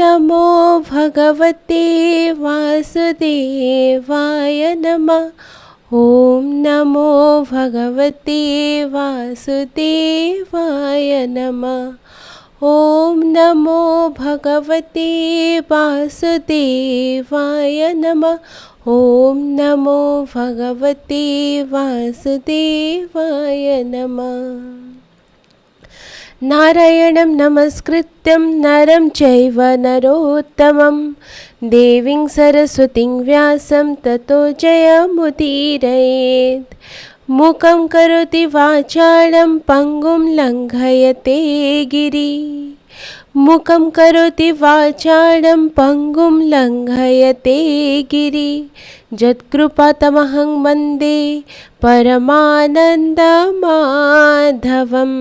नमो भगवते वासुदेवाय नमः। ॐ नमो भगवते वासुदेवाय नमः। ॐ नमो भगवते वासुदेवाय नमः। ॐ नमो भगवते वासुदेवाय नमः। नारायणं नमस्कृत्यं नरं चैव नरोत्तमं देवीं सरस्वतीं व्यासं ततो जयमुदीरयेत्। मूकं करोति वाचालं पङ्गुं लङ्घयते गिरि। मूकं करोति वाचालं पङ्गुं लङ्घयते गिरि। यत्कृपातमहं वन्दे परमानन्दमाधवम्।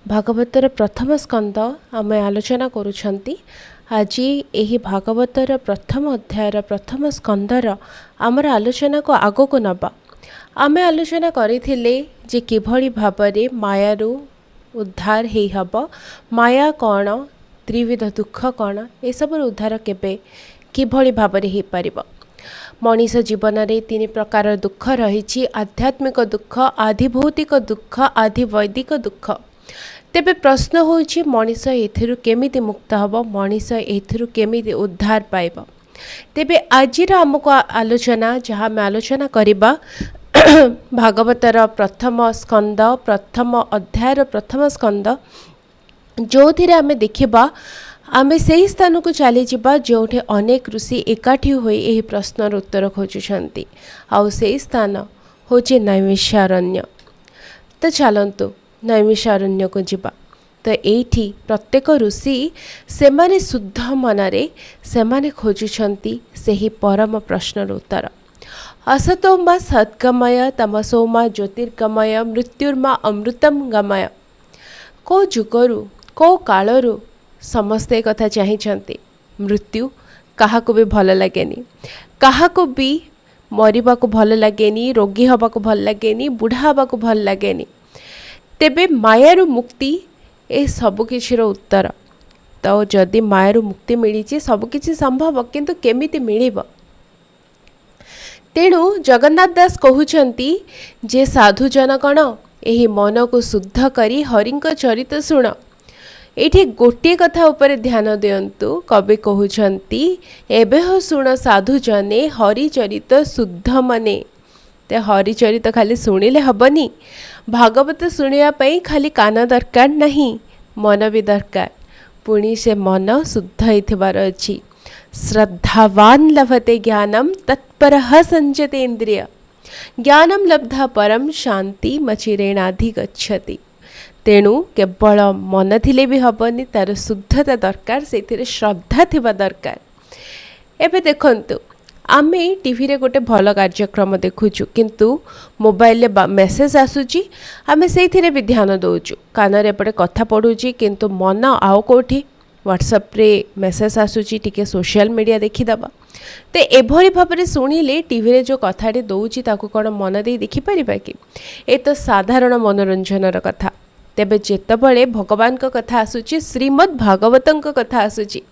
भागवतर प्रथम स्कंद आम आलोचना करुछंती। आज यही भागवतर प्रथम अध्यायर प्रथम स्कंदर आमर आलोचना को आग को नबा। आम आलोचना करिथिले जे किभଳି भाबरे मायारू उद्धार हेई हब, माया कौन, त्रिविध दुख कौन, ए सब उद्धार केबे किभଳି भाबरे हेई परिबो। मनीष जीवन में तीन प्रकार दुख रही, आध्यात्मिक दुख, आधि भौतिक दुख, आधि वैदिक दुख। तेबे प्रश्न होछि मनीष एथिरु केमिति मुक्त हब, मनीष एथिरु केमिति उद्धार पाइब। तेबे आजिर आमको आलोचना जहाँ में आलोचना करिबा भागवतर प्रथम स्कंद प्रथम अध्यायर प्रथम स्कंद, जो थिरे आमे देखिबा आमे सही स्थान को चली जावा जोठे अनेक ऋषि एकाठी होई एही प्रश्नर उत्तर खोजुछंती। आउ सही स्थान होचे नैमिषारण्य। तो चलंतु नैमिषारण्य को जीवा। तो एठी प्रत्येक ऋषि सेमाने शुद्ध मनरे सेमाने खोजुछंती सेही परम प्रश्नर उत्तर। असतो मा सद्गमय तमसो मा ज्योतिर्गमय मृत्युर्मा अमृतम गमय। को जुगरु को कालरु समस्ते कथा चाहिए। मृत्यु क्या भी भल लगेनी, क्या भी मरवा को भल लगेनी, रोगी हवा को भल लगेनी, बुढ़ा हवा को भल लगेनी। तेबे मायारू मुक्ति ए सबकिछिर उत्तर। तो जदि मायारू मुक्ति मिली सबकिछि संभव, किंतु केमिति मिलिब। तेणु जगन्नाथ दास कहउछंती जे साधुजन कण एही मन को शुद्ध करी हरिंक चरित शुण। एठी गोटे कथा ऊपर ध्यान दियंतु। कवि कहउछंती एबे हो शुण साधुजने हरिचरित शुद्ध मने। ते हरिचरित खाली शुणिले हबनी, भागवत शुणिया पई खाली कान दरकार नहीं, मन भी दरकार। पुणी से मन शुद्ध होइथिबार अछि। श्रद्धावान लभते ज्ञानम तत्परः संजते इंद्रिय। ज्ञानम लब्धा परम शांति मचिरेणाधि गच्छति। तेणु केवल मन थिले भी हबनी, तार शुद्धता दरकार, से श्रद्धा थिबा दरकार। एबे देखंतु आमे टीवी रे गोटे भल कार्यक्रम देखुचु, किंतु मोबाइल रे मेसेज आसुची, आमे सेइथिरे भी ध्यान दउचु। कान रे एपटे कथा पढुची, किंतु मन आओ कोठी। व्हाट्सएप रे मेसेज आसुची, टिके सोशल मीडिया देखिदबा। तो एभली भाव शुणिले टीवी रे जो कथाटी दउची ताकू कोन मन दे देखि परिबा कि? ए तो साधारण मनोरंजनर कथा। तेबे जेतबळे भगवान को कथा आसुची, श्रीमद् भागवतन को कथा आसुची,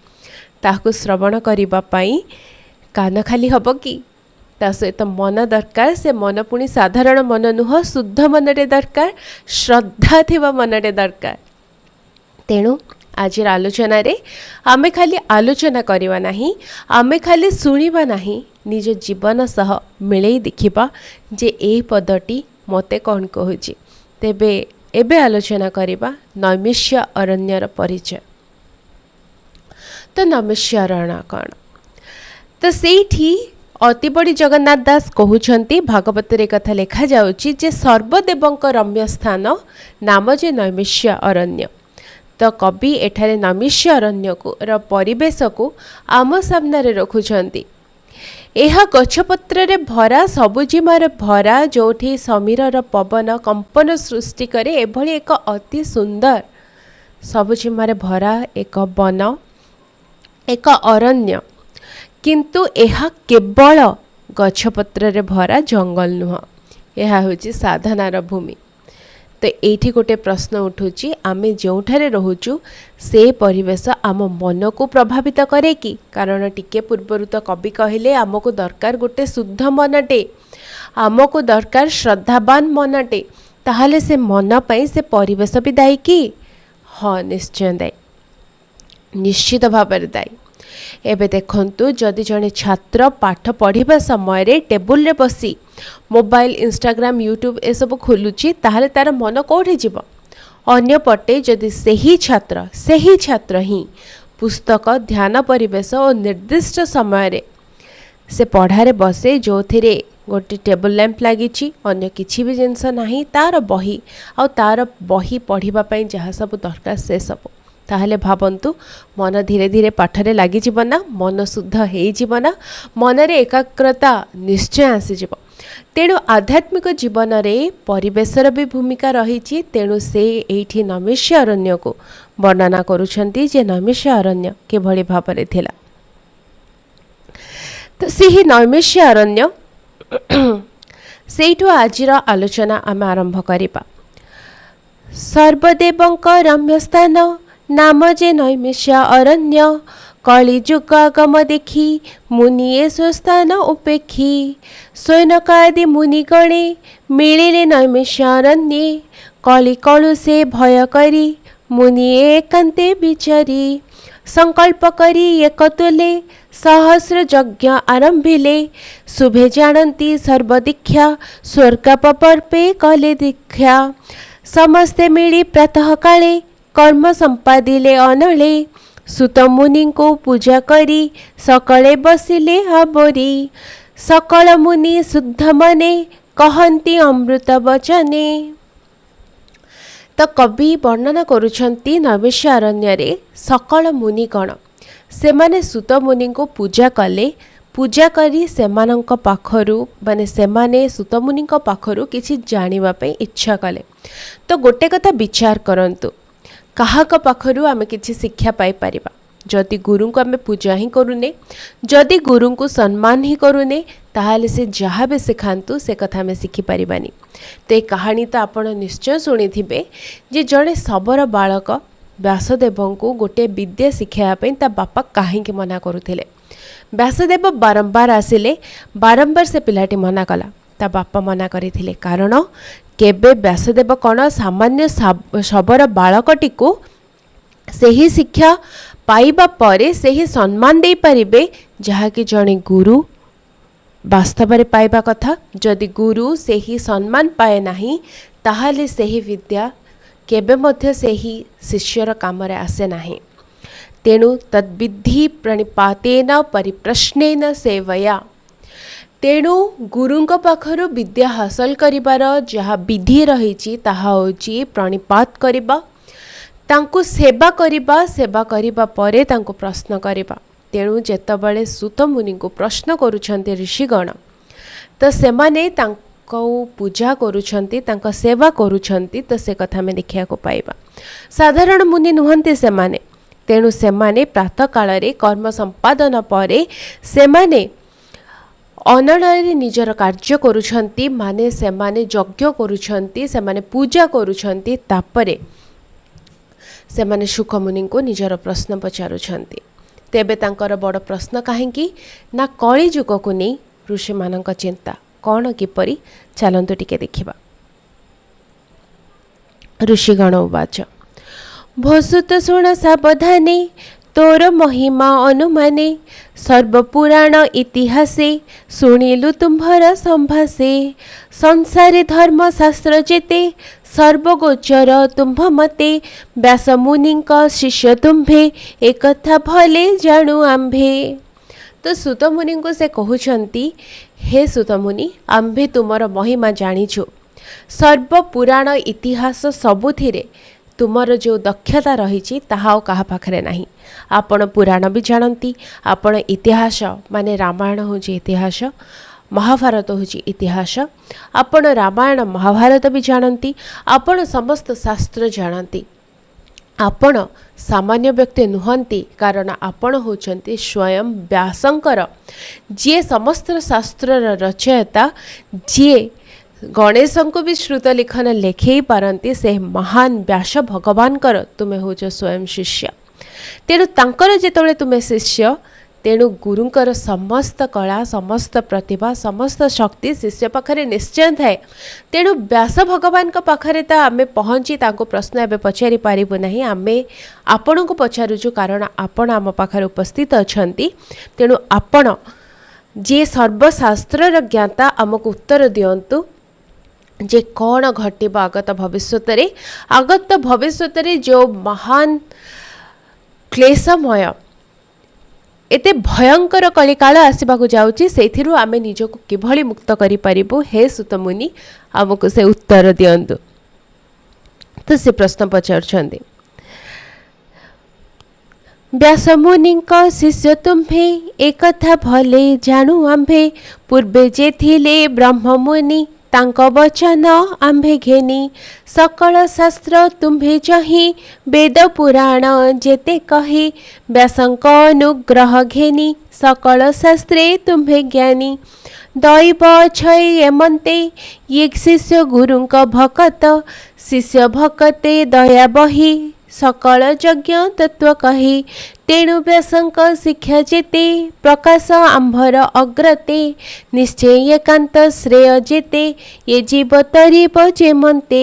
ताकू श्रवण करिबा पई कान खाली हब कि? ता सहित मन दरकार। से मन पुणी साधारण मन नुह, शुद्ध मनरे दरकार, श्रद्धा थिबा मनरे दरकार। तेणु आज आलोचना रे आमे खाली आलोचना करिवा नहीं, आमे खाली शुणिबा नहीं, निज जीवन सह मिलई देखिबा जे ए पदटी मते कौन कहूची। तेबे एबे आलोचना करिबा नैमिष्य अरण्यर परिचय। तो नैमिष्य अरण्य कौन? तो सेठी अति बड़ी जगन्नाथ दास कहउछंती, भागवत रे कथा लेखा जाउची जे सर्वदेवंक रम्य स्थान नाम जे नैमिष्य अरण्य। तो कवि एठारे नैमिष्य अरण्य को परिवेश को आम सामने रखुछंती। यह गछपत्र रे भरा, सबुजिमार भरा, जोठी समीरर पवन कंपन सृष्टि करे एभली एक अति सुंदर सबुजिमार भरा एक वन, एक अरण्य। किंतु यह केवल गछपत्र रे भरा जंगल नुह, यह हूँ साधनार भूमि। तो ये गोटे प्रश्न उठुची आमे जोठारे रोचु से परिवेश आम मन को प्रभावित करे कि कारण टिके पूर्वर तो कवि कहले आमको दरकार गोटे शुद्ध मनटे आमको दरकार श्रद्धावान मनटे ताहले से मन पाई से परिवेश भी दायी कि हाँ निश्चय दायी निश्चित भाव दायी। एबे देखंतु जदि जड़े छात्र पाठ पढ़िबा समय रे टेबुल रे बसी मोबाइल इंस्टाग्राम यूट्यूब ए सब खोलुची ताहले तार मन कोठी जीव अन्य पटे जदि सही छात्र ही पुस्तक ध्यान परिवेश और निर्दिष्ट समय रे से पढ़ारे बसे जो थिरे गोटे टेबल लैंप लगी अन्य किसी भी जिनस नहीं तार बही आ तार बही पढ़िबा पई जहाँ सब दरकार से सब ताहले भावंतु मन धीरे धीरे पाठरे लगी ना मन शुद्ध हो ना मन रे एकाग्रता निश्चय आसीज। तेणु आध्यात्मिक जीवन रे परिवेशर भी भूमिका रही तेणु से एठी नैमिष्य अरण्य को वर्णना करुछंती जे नैमिष्य अरण्य किभଳି भाବରେ थिला। तो ସେହି नैमिष्य अरण्य सेठु आजिर आलोचना आम आरंभ करिबा। सर्वदेवंक रम्य स्थान नाम जे नैमिष्य अरण्य कलिजुग आगम देखी मुनिए स्वस्थान उपेक्षी स्वयनकादि मुनिगणे मिलिले नैमिष्य अरण्ये कलि कलु से भय करी मुनिए एकांते विचारी संकल्प करी एक तुले सहस्र यज्ञ आरंभिले शुभे जानती सर्वदीक्षा स्वर्गापर्पे कले दीक्षा समस्ते मिली प्रातः काले कर्म संपादिले अनले सुत मुनि को पूजा करी सकले बसिले आबोरी सकल मुनि शुद्ध मने कहंती अमृत वचने। तो कवि वर्णना करुछंती नैमिष्य अरण्य रे सकल मुनिगण से माने सुत मुनि को पूजा कले पूजा करी सेमानंक पाखरु माने सेमाने सुत मुनि पाखरु किछि जानिबा पई इच्छा कले। तो गोटे कथा विचार करंतु काहाक पाखरु आमे किछि शिक्षा पाई परिबा जदि गुरु को आमे पूजा ही करूने जदि गुरु को सम्मान ही करूने ताहले से जहाँ भी सिखांतु से कथा आमे शिखि परिबानी। तो ये कहानी तो आपण निश्चय शुणी थिबे जे जड़े सबर बालक व्यासदेव को गोटे विद्या शिखाया ता बापा कहीं मना करुथिले। व्यासदेव बारंबार आसिले बारंबार से पिलाटी मना कला ता बापा मना करथिले कारण केबे व्यासदेव कौन सामान्य सबर बालकटी को सही शिक्षा पाइबा परे सही सम्मान दे पारिबे जहाँकि जड़े गुरु वास्तव में पाइबा कथा। जदि गुरु सही सम्मान पाए नहीं ताहले सही विद्या केबे मध्य सही शिष्यर काम रे आसे नहीं। तेणु तद्विधि प्रणिपातेन परिप्रश्नेन सेवया तेणु गुरुंक पाखरु विद्या हासिल करिबार जहाँ विधि रही ताहा होची प्रणिपात करिबा तांकु सेवा करिबा परे तांकु प्रश्न करिबा। तेणु जेतबळे सुत मुनि को प्रश्न करुछन्ते ऋषिगण तो सेमाने तांको पूजा करुछन्ते तांको सेवा करुछन्ते तो से कथा में देखिया को पाइबा। साधारण मुनि नुहंते सेमाने तेणु सेमाने प्रातः काल रे कर्म संपादन परे सेमाने अनड़े निजर कार्य करुछन्ति माने सेमाने यज्ञ करुछन्ति सेमाने पूजा करुछन्ति तापरे सेमाने सुख मुनि को निजर प्रश्न पचारुछन्ति। तेबे तांकर बड़ प्रश्न काहेकि ना कली जुग को नहीं ऋषि मानक चिंता कौन किपरि चलंतु टिके देखिबा। ऋषिगण उवाच भसुत शुण सावधाने तोर महिमा अनुमाने सर्वपुराण इतिहासे शुणिलु तुम्भर संभासे संसारे धर्म शास्त्र जेते सर्वगोचर तुम्भ मते व्यास मुनिंक शिष्य तुम्भे एकथा भले जाणु आम्भे। तो सुत मुनि को से कहउछंती हे सुत मुनि आम्भे तुमर महिमा जानिछु सर्वपुराण इतिहास सबुथिरे तुमर जो दक्षता रही ताहा कहा पाखरे नहीं। आपण पुराण भी जानती आपण इतिहास माने रामायण हूँ इतिहास महाभारत हूँ इतिहास आपण रामायण महाभारत भी जानती आपण समस्त शास्त्र जानती। आपण सामान्य व्यक्ति नुहंती कारण आपण होचंती स्वयं व्यासंकर जी समस्त शास्त्र रचयिता जी गणेश को भी श्रुत लिखन लेखे पारती से महान व्यास भगवान तुम्हें होच स्वयं शिष्य। तेणु तांकर जेतबेले तुम्हें शिष्य तेणु गुरुंकर समस्त कला समस्त प्रतिभा समस्त शक्ति शिष्य पाखरे निश्चय थाए। तेणु व्यास भगवान पाखरे तो आम पहुँची प्रश्न एवं पचारि पारिबु नहीं, आम आपण को पचारुचु कारण आपण आम पाखरे उपस्थित अच्छा। तेणु आपण जे सर्वशास्त्र ज्ञाता आमको उत्तर दियंतु जे कौन घटब आगत भविष्य जो महान क्लेशमय एते भयंकर कलिकाल आसवाक जाऊँगी से आम निजक किभली मुक्त करूँ। हे सुतमुनि आमको से उत्तर दियंतु। तो से प्रश्न पचारुछन्ति व्यासमुनि शिष्य तुम्हे एक कथा भले जाणु आम्भे पूर्वे जे थिले ब्रह्ममुनि तांक वचन आम्भे घेनी सकल शास्त्र तुम्भे चही वेद पुराण जेते कही व्यासंक अनुग्रह घेनी सकल शास्त्रे तुम्भे ज्ञानी दैव छय एमंते ये शिष्य गुरुंक भकत शिष्य भकते दया बही सकल यज्ञ तत्व कही तेणु व्यासंक शिक्षा जेते प्रकाश आंभर अग्रते निश्चय एकांत श्रेय जेते ये जीव तरीब जेमंते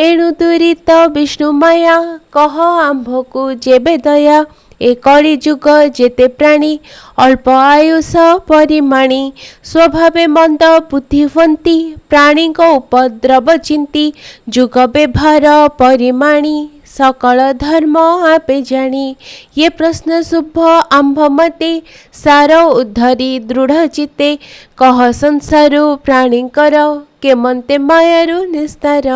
एणु दुरित विष्णु माया कह आंभको जेबे दया ए कली जुग जेते प्राणी अल्प आयुष परिमाणी स्वभावे मंद बुद्धिवंती प्राणी को उपद्रव चिंती जुग व्यवहार परिमाणी सकल धर्म आपे जानी ये प्रश्न शुभ आंभ मते सार उद्धरी दृढ़ चिते कह संसार प्राणी कर केमंते मायारु निस्तार।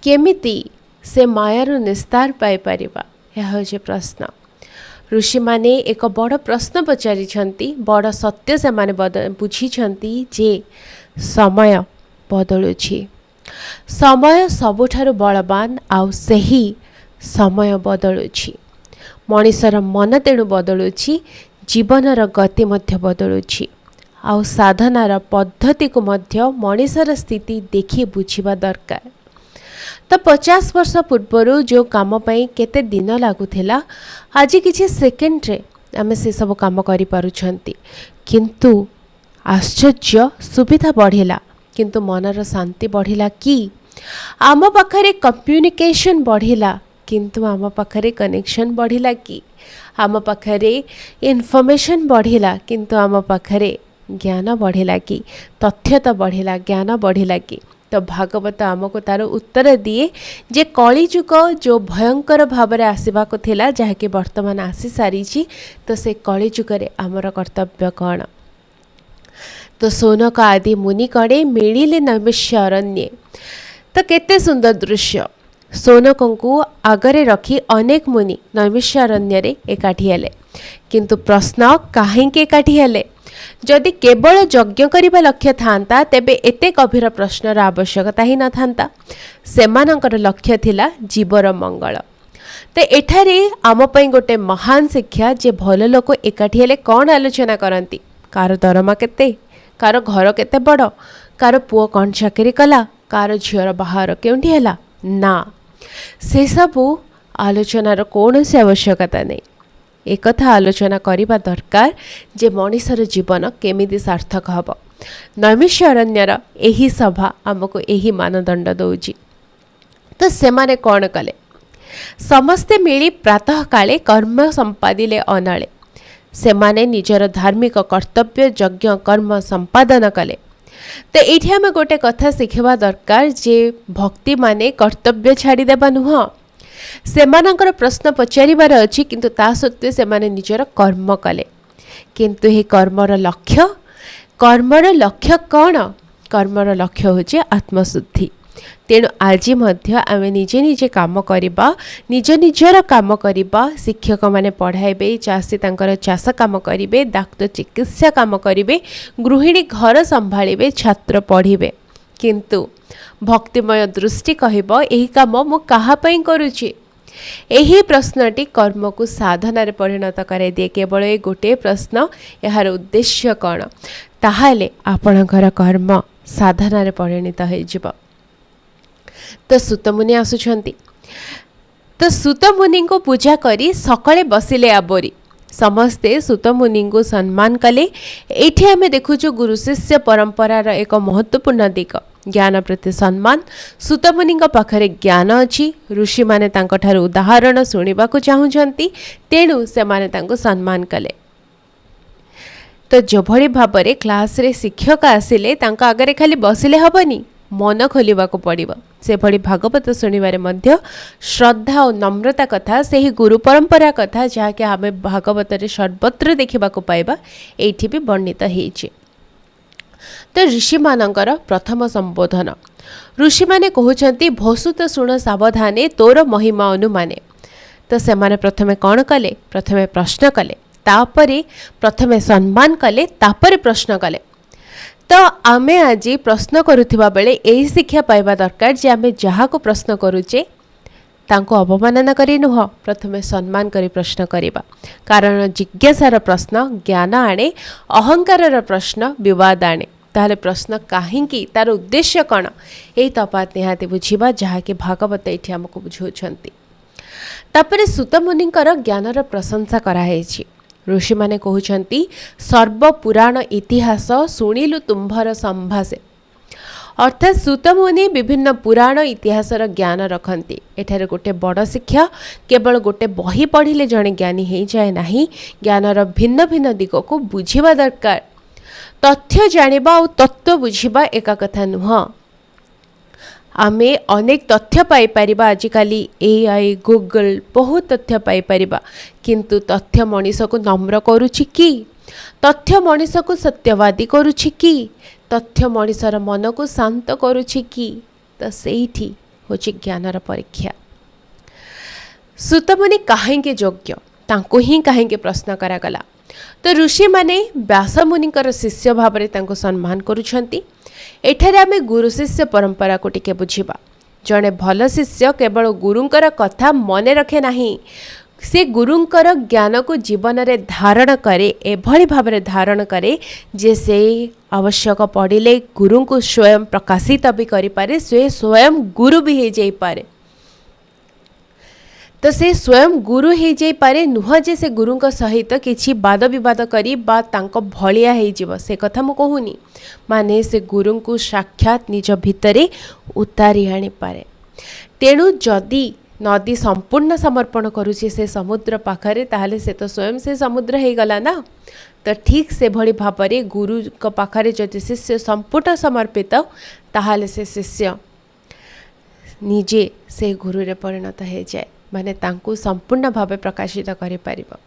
केमिति से मायारु निस्तार पाई परिबा यह होचे प्रश्न। ऋषि माने एक बड़ प्रश्न पचारि बड़ सत्य से माने बुझी जे समय बदलुछि समय सबुठारु बलवान आउ सही समय बदलुछि मनिषर मन तेणु बदलुछि जीवनर गति मध्य बदलुछि आउ साधनार पद्धति को मध्य मनिषर स्थिति देखि बुझिबा दरकार। तो 50 वर्ष पूर्वर जो काम पाई केते दिन लागुथिला आज किछि सेकेंड रे आमे से सब काम करि पारुछंती किंतु आश्चर्य सुविधा बढ़िला किंतु मनर शांति बढ़िला कि आम पाखरे कम्युनिकेशन बढ़िला किंतु आम पाखरे कनेक्शन बढ़िला कि आम पाखरे इनफॉरमेशन बढ़िला किंतु आम पाखरे ज्ञान बढ़िला कि तथ्यता बढ़िला ज्ञान बढ़िला कि। तो भागवत आमको तार उत्तर दिए जे कलिजुग जो भयंकर भाव में आसवाक थिला जहाँकि वर्तमान आसी सारी तो से कलिजुगे आमर कर्तव्य कौन। तो शौनक आदि मुनि कणे मिलिले नैमिष्य अरण्ये। तो केते सुंदर दृश्य शौनक को आगरे रखी अनेक मुनि नैमिष्य अरण्य एकाठी हेले किंतु प्रश्न कहीं एकाठी हेले जदि केवल यज्ञ करने लक्ष्य था तेबे एते गभीर प्रश्नर आवश्यकता ही न था। सेमानंकर लक्ष्य थिला जीवर मंगल। तो एठारे आम पई गोटे महान शिक्षा जे भल लोक एकाठी हेले कौन आलोचना करती कार दरमा केते कार घर केते बड़ कार पुओ कौन चाकरी कला कार झीर बाहर केउंठी हैला ना से सबू आलोचनार कौनसी आवश्यकता नहीं। एक कथा आलोचना करने दरकार जे मनिषर जीवन केमिति सार्थक हब। नैमिष्य अरण्यर एही सभा आमको एही मानदंड दौजी। तो सेमाने कौन कले समस्ते मिली प्रातः काले कर्म संपादिले अनाळे सेमाने निजर धार्मिक कर्तव्य यज्ञ कर्म संपादन कले। तो ये आम गोटे कथा शिखा दरकार जे भक्ति माने कर्तव्य छाड़देवा नुह सेमानंकर प्रश्न पचारिबार अछि किंतु ता सत्वे सेमाने निजर कर्म कले किंतु हे कर्मर लक्ष्य कौन कर्मर लक्ष्य होचे आत्मशुद्धि। तेणु आज मध्य आमे निजे निजे काम करिबा निज निजर काम करिबा शिक्षक माने पढ़ाइबे चाषी तांकर चाष काम करिबे डाक्टर चिकित्सा काम करिबे गृहिणी घर संभाळिबे छात्र पढ़िबे किंतु भक्तिमय दृष्टि कहब यही काम मु कहा पई करूची। यही प्रश्नटी कर्म को साधन परिणत कराई दिए केवल ये गोटे प्रश्न यार उद्देश्य कौन ताहले आपणकर कर्म साधनारे परिणत हो। तो सुतमुनि आसुछंती। तो सुतमुनि को पूजा करी सकाळे बसिले आबोरी समस्ते सुतमुनि को सम्मान कले। एठी आमे देखुछु गुरु शिष्य परंपरार एक महत्वपूर्ण दिग ज्ञान प्रति सम्मान। सुतमुनि पाखरे ज्ञान अछि, ऋषि माने तांको ठारू उदाहरण सुनिबाकू चाहुचंती, तेणु से माने तांको सम्मान कले। तो जो भली भाबरे क्लास रे शिक्षक आसिले तांको आगरे खाली बसिले हबनी, मन खोलिबाकू पड़िबो। से भली भागवत सुनिबारे मध्य श्रद्धा और नम्रता कथा सेही गुरु परंपरा कथा जहाँकि आमे भागवत रे सर्वत्र देखिबाकू पाइबा एठी भी वर्णित हेछि। तो ऋषि मानकर प्रथम संबोधन। ऋषि माने कहउछंती भसुत सुण सावधाने तोर महिमा अनुमाने। तो से माने प्रथमे कौन कले? प्रथमे प्रश्न कले, तापरे प्रथमे सम्मान कले, तापरे प्रश्न कले। तो आमे आज प्रश्न करुथिबा बेले एही शिक्षा पाइबा दरकार जे आमे जहाको प्रश्न करूचे तांको अवमानना करी नुह, प्रथमे सम्मान करी प्रश्न करिबा। कारण जिज्ञासार प्रश्न ज्ञान आणे, अहंकारर प्रश्न विवाद आणे। ताहले प्रश्न काहींकी, तार उद्देश्य कण, एही तफात निहाती बुझिबा जहाँकि भागवत एठी हमको बुझाउछंती। तापरे सुतमुनिंकर ज्ञानर प्रशंसा कराहेछि। ऋषि माने कहउछंती सर्व पुराण इतिहास सुनिलु तुम्भर संभाषे। अर्थात सुतमुनि विभिन्न पुराण इतिहासर ज्ञान रखती। एठारे गोटे बड़ शिक्षा केवल गोटे बही पढ़िले जड़े ज्ञानी हो जाए नहीं, ज्ञानर भिन्न भिन्न दिग को बुझिबा दरकार। तथ्य जानिबा और तत्व बुझिबा एका कथा नुह। आमे अनेक तथ्य पाई परिबा, आजिकाली एआई गूगल बहुत तथ्य पाई परिबा, किंतु तथ्य मनीष को नम्र करुछि कि? तथ्य मनीष को सत्यवादी करुछि कि? तथ्य मनीषर मन को शांत करुछि कि? तो सेठी होछि ज्ञानर परीक्षा। सुतमुनि काहेंके योग्य, तांको ही काहेंके प्रश्न करागला। तो ऋषि माने व्यास मुनिकर शिष्य भाव में तांको सम्मान करुछंती। एठारे आमे गुरु शिष्य परंपरा को टिके बुझिबा। जड़े भल शिष्य केवल गुरुंकर कथा मने रखे नहीं, से गुरुंकर ज्ञान को जीवन रे धारण करे, एभली भाव में धारण करे जे से आवश्यक पड़िले गुरु को स्वयं प्रकाशित भी करि पारे, से स्वयं गुरु भी हो जाई पारे। तो से स्वयं गुरु हो जाई पारे, नुह जे से गुरुंक सहित किछि वाद विवाद करी बा तांको भलिया हो जीव, से कथा मु कहूनी। माने से गुरु को साक्षात निज भितरे उतारी आनी पारे। तेणु जदि नदी संपूर्ण समर्पण करुछि से समुद्र पाखरे, ताहले से तो स्वयं से समुद्र हो गला ना। तो ठीक से भली भावरे गुरु को पाखरे जदि शिष्य संपूर्ण समर्पित, ताहले से शिष्य निजे से गुरु रे परिणत हो जाए, माने तांको संपूर्ण भाव प्रकाशित करि परिबो।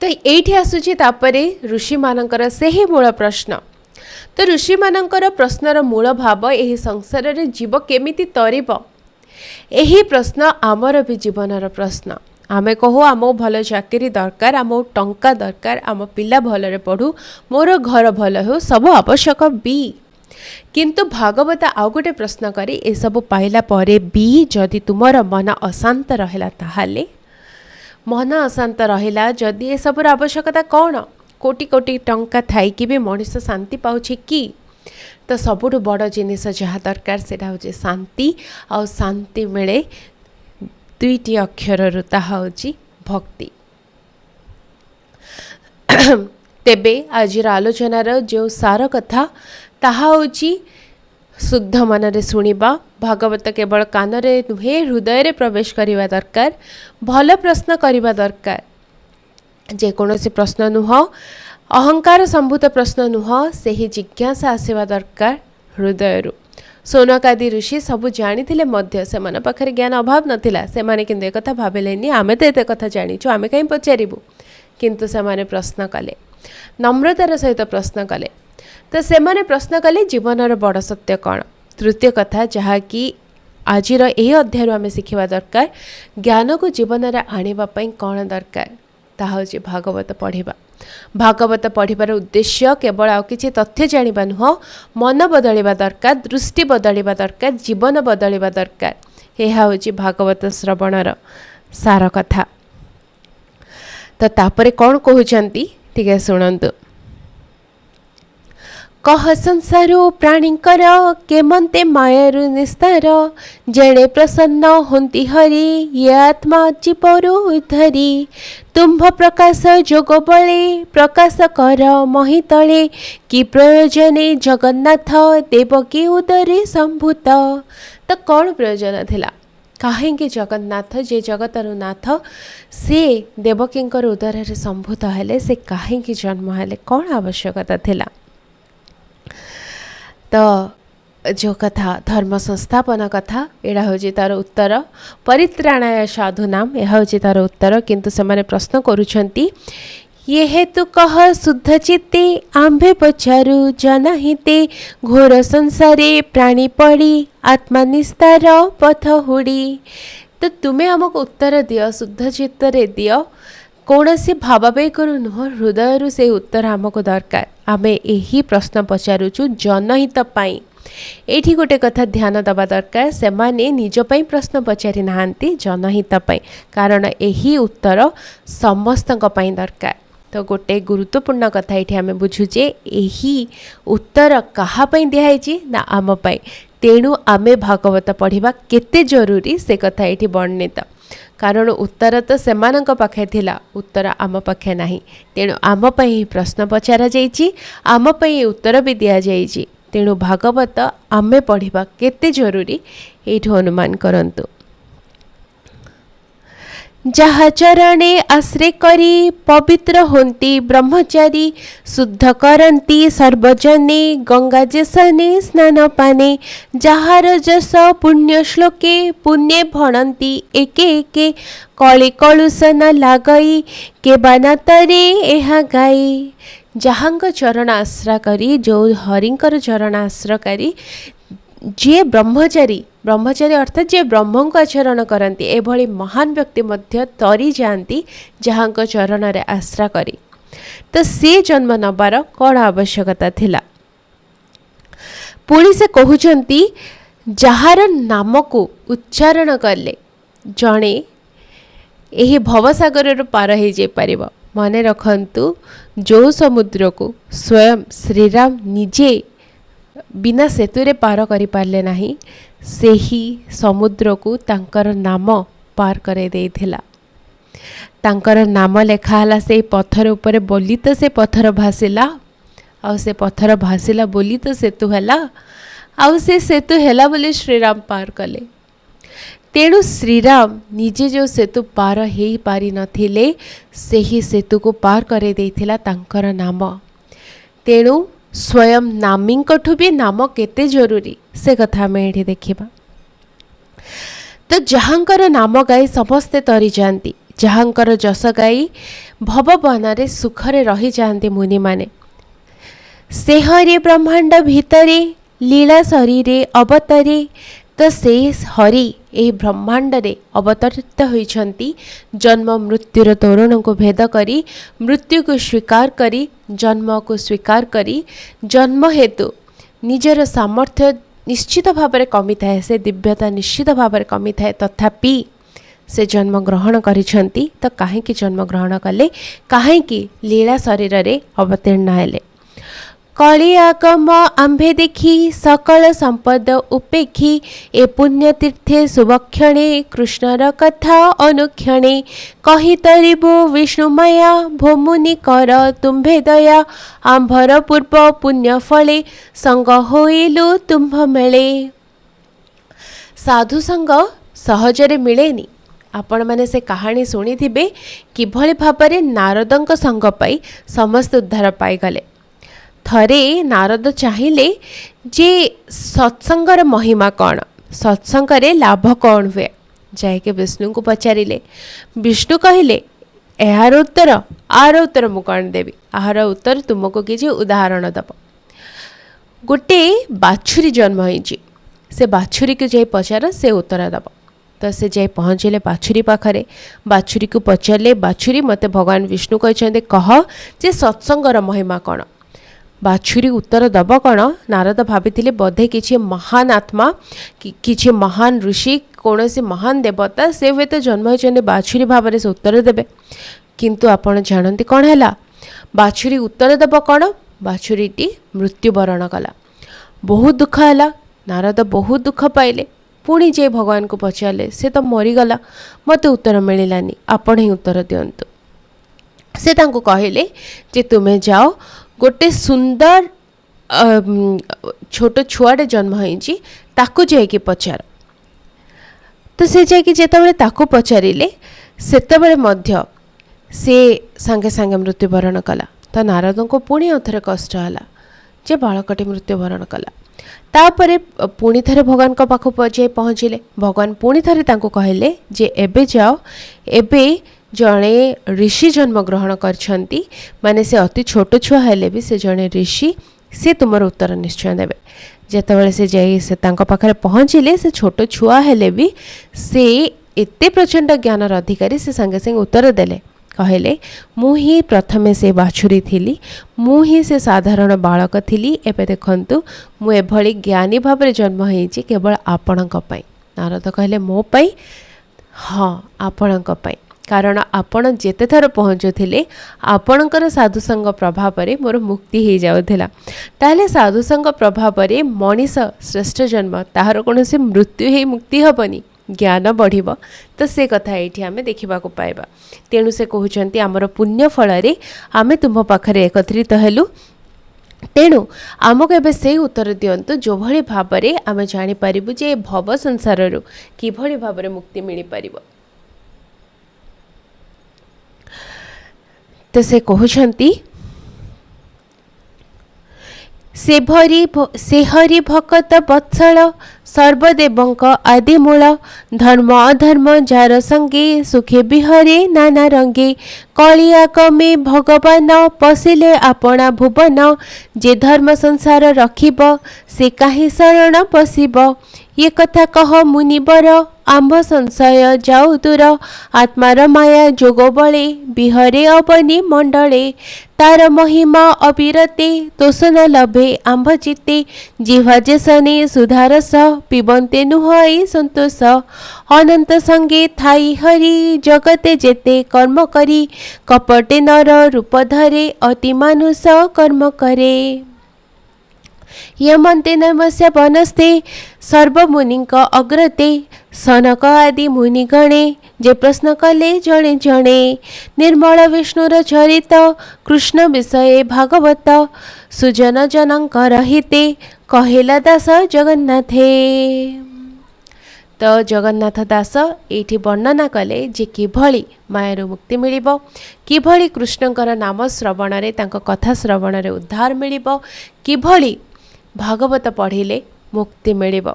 तो एठी आसुछि तापरे ऋषि मानकर सेही मूल प्रश्न। तो ऋषि मानकर प्रश्नर मूल भाव एही संसार रे जीव केमिति तरिब, एही प्रश्न आमर भी जीवनर प्रश्न। आमे कहू आमो भल चाकरी दरकार, आमो टंका दरकार, आम पिला भलरे पढ़ू, मोर घर भल हो, सब आवश्यक भी। किंतु भागवत आउ गोटे प्रश्न करे, ए सब पाइला परे भी जदि तुमर मन अशांत रहिला, ताहाले मन अशांत रहिला जदि ए सबर आवश्यकता कौन? कोटी कोटी टंका थाइकी भी मनीष शांति पाउछि कि? तो सबुठु बड़ जिनिस जहाँ दरकार सेटा होछि शांति। आ शांति मिले दुईटी अक्षर ताहा होछि भक्ति। तेबे आजिर आलोचनार जो सार कथा ताहा होछि शुद्ध मनरे शुणिबा। भागवत केवल कानरे नुहे, हृदय रे प्रवेश करिबा दरकार। भल प्रश्न करिबा दरकार, जेकोसी प्रश्न नुह, अहंकार संभूत प्रश्न नुह, सेही जिज्ञासा आसीबा दरकार हृदय। सोनक आदि ऋषि सबू जानिथिले मध्य सेमान पाखरे ज्ञान अभाव नथिला। सेमाने किंतु एक कथा भाबिलेनी, आमे तो एते कथा जानिछु, आमे काई पचारिबु? किंतु सेमाने प्रश्न कले, नम्रतार सहित प्रश्न कले। तो सेमाने प्रश्न कले जीवनर बड़ सत्य कौन? तृतीय कथा जहाँकि आजिर यही अध्याय आम शिखा दरकार, ज्ञान को जीवन में आनिबा पई कौन दरकार, ताहा होछि भागवत पढ़िबा। भागवत पढ़िबार उद्देश्य केवल आउ किछि तथ्य जानिबा नुह, मन बदलिबा दरकार, दृष्टि बदलिबा दरकार, जीवन बदलिबा दरकार। यह होछि भागवत श्रवणर सार कथा। तो तापरे कौन कहउछंती टिके सुनंतु। कह संसारो प्राणीकर केमंते मायारु निस्तार जेणे प्रसन्न होंती हरि ये आत्मा जीवरु धरी तुम्भ प्रकाश जोग बले प्रकाश कर महितले कि प्रयोजने जगन्नाथ देवकी उदरे संभूत। तो कौन प्रयोजन थिला कहीं जगन्नाथ जे जगतर नाथ से देवकींकर उदर संभूत हेले से कहीं जन्म हेले कौन आवश्यकता थिला। तो जो कथा धर्म संस्थापन कथा यहाँ हूँ तार उत्तर परित्राणाय साधुनाम यह हूँ तार उत्तर किंतु से माने प्रश्न करुछंती ये हेतु कह शुद्ध चित्ते आंभे पचारु जनहिते घोर संसारे प्राणी पड़ी आत्मा निस्तार पथ हुड़ी। तो तुम्हें आमको उत्तर दियो शुद्ध चित्तरे दियो कौन सी भावावेग करू नुह हृदय से उत्तर आमको दरकार आमे यही प्रश्न पचारुचु जनहित पाई। एठी गोटे कथा ध्यान दबा दरकार से माने निज पई प्रश्न पचारि नाहांती जनहित पाई कारण यही उत्तर समस्तक पई दरकार। तो गोटे गुरुत्वपूर्ण कथा ये आम बुझुचे यही उत्तर कहा पई दिखाई ना आम पाई तेणु आमे भागवत पढ़िबा केते जरूरी से कथा ये वर्णित कारण उत्तर तो सेमानक पाखे थिला उत्तर आम पाखे नाही तेणु आम पई प्रश्न पचारा जाइछि आम पई उत्तर भी दिया जाइछि तेणु भागवत आमे पढ़िबा केते जरूरी एठो अनुमान करंतु। जहा चरणे आश्रय करी पवित्र होंती ब्रह्मचारी शुद्ध करंती सर्वजने गंगा जसने स्नान पाने जहार जस पुण्य श्लोके पुण्य भणंती एके एके कली कलुष न लागई के बानातरे एहा गाई। जहांग चरण आश्रय करी जो हरिंकर चरण आश्रय करी जे ब्रह्मचारी ब्रह्मचारी अर्थात जे ब्रह्म को आचरण करती एभली महान व्यक्ति मध्य तरी जाती जहां चरण रे आश्रा करी तो से जन्म नबार कौन आवश्यकता थिला। पुणी से कहउचंती जहार नाम को उच्चारण कले जणे एही भवसागर पार हो जाई परिबो। मने रखंतु जो समुद्र को स्वयं श्रीराम निजे बिना सेतुरे पार करि पारले नाही सेही समुद्र को तांकर नाम पार करे देथिला। तांकर नाम लेखाला से पत्थर ऊपर बोली तो से पत्थर भासिला आउ से पत्थर भासिला बोली तो सेतु हैला आउ से सेतु हैला बोली श्रीराम पार कले। तेणु श्रीराम निजे जो सेतु पार हे पारि नथिले सेही सेतु को पार करे देथिला तांकर नाम। तेणु स्वयं नामींकठु भी नाम केते जरूरी से कथा में ये देखिबा। तो जहांकर नाम गाई समस्ते तरी जाती जहांकर जस गाई भवबन सुखरे रही जाती मुनि माने से हरि ब्रह्मांड भितरे लीला शरीरे अवतरे। तो से हरि ए ब्रह्मांड रे अवतरित होइछंती जन्म मृत्युर तोरण को भेद करी मृत्यु को स्वीकार करी जन्म को स्वीकार करी जन्म हेतु निजर सामर्थ्य निश्चित भाव में कमी थाए से दिव्यता निश्चित भाव में कमी थाए तथापि से जन्म ग्रहण करिछंती। तो काहेकि जन्म ग्रहण कले काहेकि लीला शरीर रे अवतीर्ण हेले। कली आगम आंभे देखी सकल संपद उपेक्षी ए पुण्यतीर्थे शुभक्षणे कृष्णर कथा अनुक्षणे कही तरिबु विष्णु माया भोमुनि कर तुम्भे दया आंभर पूर्व पुण्य फले संग होइलु तुम्भ मेले। साधु संग सहजरे मिलेनी। आपण माने से कहानी शुणी थिबे किभली भाबरे नारदंक संग पाई समस्त उद्धार पाई गले। थरे नारद चाहिए जे सत्संगर महिमा कौन सत्संगरे लाभ कौन हुए जाके विष्णु को पचारे विष्णु कहले यार उत्तर आर उत्तर मु कौन देवी आहार उत्तर तुमको किसी उदाहरण दब। गोटे बाछुरी जन्म होइछि से बाछुरी को जाई पचार से उत्तर दब। तो से जाई पहुँचले बाछुरी पाखरे बाछुरी को पचारे बाछुरी मते भगवान विष्णु कहते कह जे सत्संगर महिमा कौन। बाछुरी उत्तर दब कौन नारद भाभी बोधे किसी महान आत्मा किसी महान ऋषि कौन से महान देवता से हुए तो जन्म होती बाछुरी भाव से उत्तर देवे किंतु आपण जानती कौन है बाछुरी उत्तर दब कौन बाछुरीटी मृत्युवरण कला। बहुत दुख है, नारद बहुत दुख पाइले। पुणी जे भगवान को पचारे से तो मरीगला, मत उत्तर मिलानी, आपण ही उत्तर दिंतु। से तांको कहले जे तुम्हें जाओ गोटे सुंदर छोट छुआटे जन्म होइछि ताकू जाइके पचार। तो से जाइके जेतेबेले ताकू पचारिले सेतेबेले मध्य से सांगे सांगे मृत्युवरण कला। तो नारद को पुणी अथरे कष्ट है जे बालकटी मृत्युवरण कला। तापरे पुणी थे भगवान को पाख जाए पहुँचले। भगवान पुणी थे कहले जे एबे जाओ, एबे जड़े ऋषि जन्म ग्रहण करछंती, माने से अति छोट छुआ हेले भी से जड़े ऋषि, से तुमर उत्तर निश्चय देवे। जेतेबेले से जाई से तांको पाखरे पहुँचले, से छोट छुआ हेले भी से एते प्रचंड ज्ञानर अधिकारी, से संगे संगे उत्तर देले। कहले मु ही प्रथमे से बाछुरी थिली, मु ही से साधारण बालक थिली। एबे देखंतु मु एभली ज्ञानी भाव जन्म होइछि केवल आपणक पई। नारद कहले मो पई? हाँ, आपणक पई। कारण आपण जेते थर पहुँचुथिले आपणकर साधुसंग प्रभाव रे मोर मुक्ति हो जाउथिला। ताले साधुसंग प्रभाव रे मनीष श्रेष्ठ जन्म, ताहार कोनोसी मृत्यु ही मुक्ति हबनी, ज्ञान बढ़िबो। तो से कथा एठी आमे देखिबा को पाइबा। तेणु से कहउचंती आमर पुण्य फल रे आमे तुम पाखरे एकत्रित हेलु। तेणु आमको एबे से उत्तर दियंतु जो भली भाव रे आमे जानि परिबु जे भव संसार रु कि भली भाव रे मुक्ति मिलि परिबो। तो से कहउचंती से हरि भक्त वत्सल सर्वदेवंक आदिमूल, धर्म अधर्म जार संगे सुखे बिहरे नाना रंगे, कलिया कमे भगवान पशिले आपणा भुवन, जे धर्म संसार रखिब से काहे शरण पशिब। ये कथा कह मुनिवर आम्भ संशय जाऊ दूर, आत्मार माया जोग बले बिहरे अवनी मंडले, तार महिमा अविरते तोष न लभे आम्भ चित्ते, जिह्वा जेसने सुधारस पिबन्ते नुहई संतोष, अनंत संगे थाई हरि जगते जेते कर्म करी, कपटे नर रूप धरे अति मानुष कर्म करे। यमन्ते नमस्य वनस्ते सर्वमुनिक अग्रते, सनक आदि मुनिगणे जे प्रश्न कले जणे जणे, निर्मल विष्णुर चरित कृष्ण विषय भागवत, सुजन जनक रहिते कहेला दास जगन्नाथे। तो जगन्नाथ दास एठी वर्णना कले जे किभली मायारू मुक्ति मिलिबो, किभली कृष्णकर नाम श्रवण रे तांको कथा श्रवण रे उद्धार मिलिबो, किभली भागवत पढ़िले मुक्ति मिलिबो।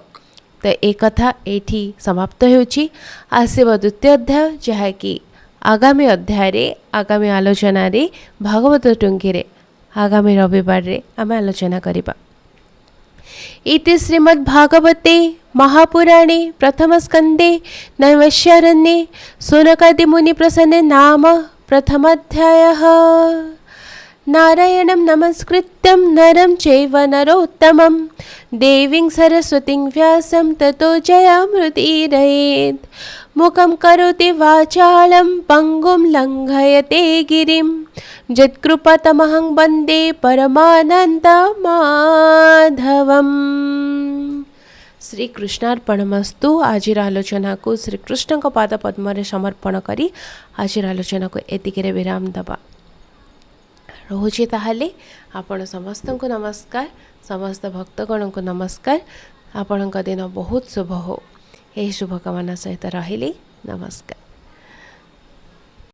तो ए कथा एठी समाप्त होउची। आसीब द्वितीय अध्याय, जहा कि आगामी अध्याय रे आगामी आलोचना रे भागवत टुंगी रे आगामी रविवार रे आमे आलोचना करिबा। इति श्रीमद् भागवते महापुराणे प्रथम स्कंदे नैमिषारण्ये शौनकादि मुनि प्रसन्ने नाम प्रथमाध्यायः। नारायणं नमस्कृत्यं नरं चैव नरोत्तमं, देवीं सरस्वतीं व्यासं ततो जयमुदीरयेत्। मुखं करोति वाचालं पंगुं लङ्घयते गिरिं, यत्कृपातमहं वन्दे परमानन्दमाधवम्। श्री कृष्णार्पणमस्तु। आज आलोचना को श्री कृष्ण को पाद पद्म समर्पण करी आज आलोचना को एतिके विराम दबा रोचे। ताहले आपण समस्त को नमस्कार, समस्त भक्तगण को नमस्कार। आपण दिन बहुत शुभ हो, यही शुभकामना सहित रहिले। नमस्कार।